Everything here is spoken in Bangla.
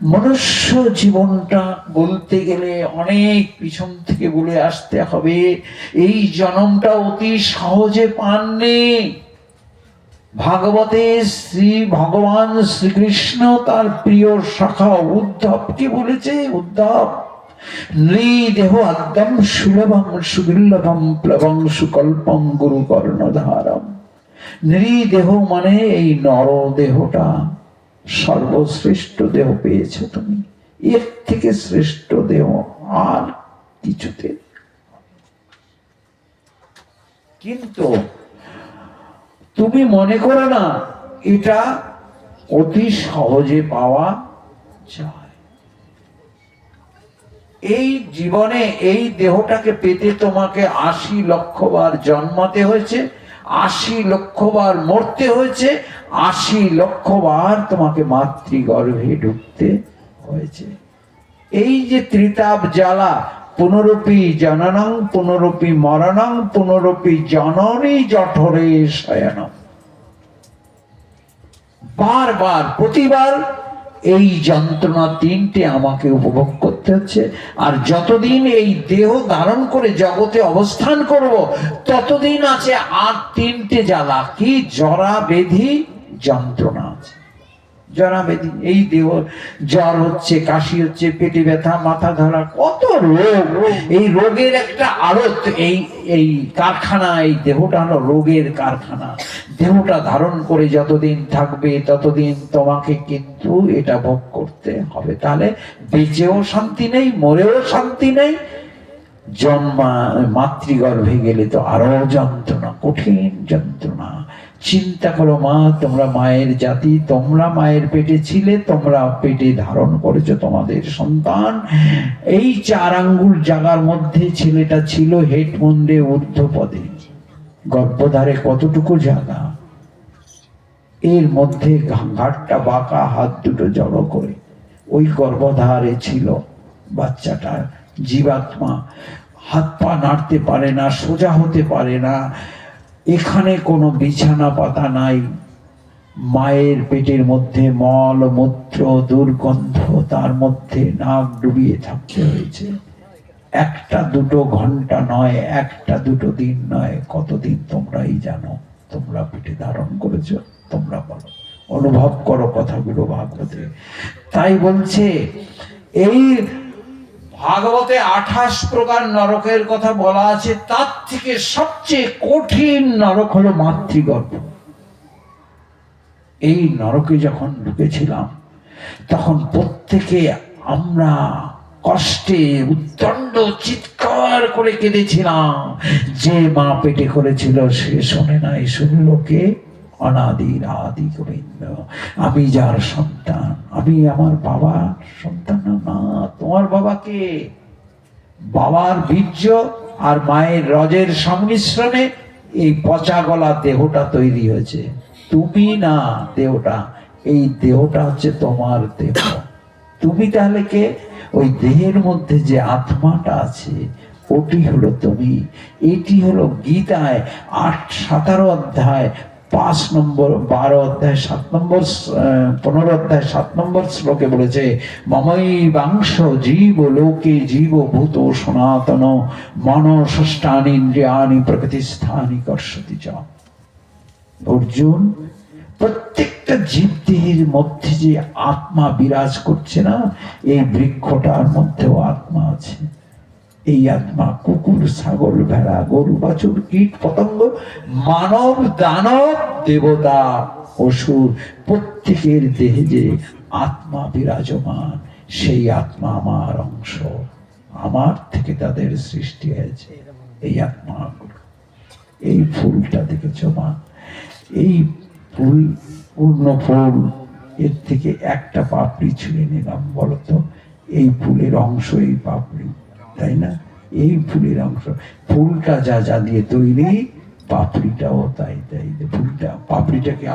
মনুষ্য জীবনটা বলতে গেলে অনেক পিছন থেকে বলে আসতে হবে। এই জন্মটা অতি সহজে পাননি। ভাগবতে শ্রী ভগবান শ্রীকৃষ্ণ তার প্রিয় শাখা উদ্ধবকে বলেছে, উদ্ধব নৃদেহ আদ্যম সুলভম সুদুর্লভম প্লবং সুকল্পম গুরু কর্ণধারম। নৃদেহ মানে এই নর দেহটা সর্বশ্রেষ্ঠ দেহ পেয়েছো তুমি, এর থেকে শ্রেষ্ঠ দেহ আর কিছুতে। কিন্তু তুমি মনে করো না এটা অতি সহজে পাওয়া যায়। এই জীবনে এই দেহটাকে পেতে তোমাকে ৮০ লক্ষ বার জন্মাতে হয়েছে, ৮০ লক্ষ বার মরতে হয়েছে, ৮০ লক্ষ বার তোমাকে মাতৃগর্ভে ঢুকতে হয়েছে। এই যে ত্রিতাপ জ্বালা, পুনরপি জননং পুনরপি মরণং পুনরপি জননী জঠরে শয়নম, বারবার প্রতিবার এই যন্ত্রণা তিনটে আমাকে উপভোগ করতে হচ্ছে। আর যতদিন এই দেহ ধারণ করে জগতে অবস্থান করব, ততদিন আছে আর তিনটে জ্বালা। কি? জরা ব্যাধি যন্ত্রণা আছে। জরা ব্যাধি, এই দেহ জ্বর হচ্ছে, কাশি হচ্ছে, পেটে ব্যথা, মাথা ধরা, কত রোগ। এই রোগের একটা আড়ত, এই কারখানা, এই দেহটা হলো রোগের কারখানা। দেহটা ধারণ করে যতদিন থাকবে ততদিন তোমাকে কিন্তু এটা ভোগ করতে হবে। তাহলে বেঁচেও শান্তি নেই, মরেও শান্তি নেই, মাতৃগর্ভে গেলে তো আরো যন্ত্রণা, কঠিন যন্ত্রণা। চিন্তা করো মা, তোমরা মায়ের জাতি, তোমরা মায়ের পেটে ছিলে, তোমরা পেটে ধারণ করেছো তোমাদের সন্তান। এই 4 আঙ্গুল জায়গার মধ্যে ছেলেটা ছিল হেড মুন্ডে ঊর্ধ্বপদে, গর্ভধারে কতটুকু জায়গা, এর মধ্যে ঘাটটা বাঁকা, হাত দুটো জড়ো করে ওই গর্ভধারে ছিল বাচ্চাটা, জীবাত্মা। হাত পা নাড়তে পারে না, সোজা হতে পারে না, এখানে কোনো বিছানা পাতা নাই। মায়ের পেটের মধ্যে মল মূত্র দুর্গন্ধ, তার মধ্যে নাক ডুবিয়ে থাকতে হয়েছে। 1-2 ঘন্টা নয়, 1-2 দিন নয়, কতদিন তোমরাই জানো। তোমরা পেটে ধারণ করেছো, তোমরা বলো, অনুভব করো কথাগুলো ভাগবতে। তাই বলছে এই ভাগবতে 28 প্রকার নরকের কথা বলা আছে, তার থেকে সবচেয়ে কঠিন নরক হলো মাতৃগর্ভ। এই নরকে যখন ঢুকেছিলাম তখন প্রত্যেকে আমরা কষ্টে উদ্দণ্ড চিৎকার করে কেঁদেছিলাম। যে মা পেটে করেছিল সে শোনে নাই, শুনল কে? অনাদির আদি গোবিন্দ। আমি যার সন্তান, আমি আমার বাবার সন্তান না। তোমার বাবাকে বাবার বীর্য আর মায়ের রজের সংমিশ্রণে এই পচা গলা দেহটা তৈরি হয়েছে। তুমি না দেহটা, এই দেহটা হচ্ছে তোমার দেহ। তুমি তাহলে কে? ওই দেহের মধ্যে যে আত্মাটা আছে ওটি হলো তুমি। এটি হলো গীতায় 17 অধ্যায় 5 নম্বর, 12 অধ্যায় 7 নম্বর, 15 অধ্যায় 7 নম্বর শ্লোকে বলেছে, মমৈ বাংশ জীব লোকে জীব ভূত সনাতন মনঃষ্টানি ইন্দ্রিয়াণি প্রকৃতিস্থানি কর্ষতি চ। অর্জুন, প্রত্যেকটা জীব দেহের মধ্যে যে আত্মা বিরাজ করছে না, এই বৃক্ষটার মধ্যেও আত্মা আছে। এই আত্মা কুকুর, ছাগল, ভেড়া, গরু, বাছুর, কীট, পতঙ্গ, মানব, দানব, দেবতা, অসুর, প্রত্যেকের দেহে যে আত্মা বিরাজমান, সেই আত্মা আমার অংশ। আমার থেকে তাদের সৃষ্টি হয়েছে এই আত্মাগুলো। এই ফুলটা দেখেছো মা? এই ফুল পূর্ণ ফুল, এর থেকে একটা পাপড়ি ছিঁড়ে নিলাম, বলতো এই ফুলের অংশ, এই পাপড়ি, তাই না? এই ফুলের অংশ। ফুলটা যা যা দিয়ে তৈরি, পাপড়িটাও তাই তাই। ফুলটা পাপড়িটাকে আলাদা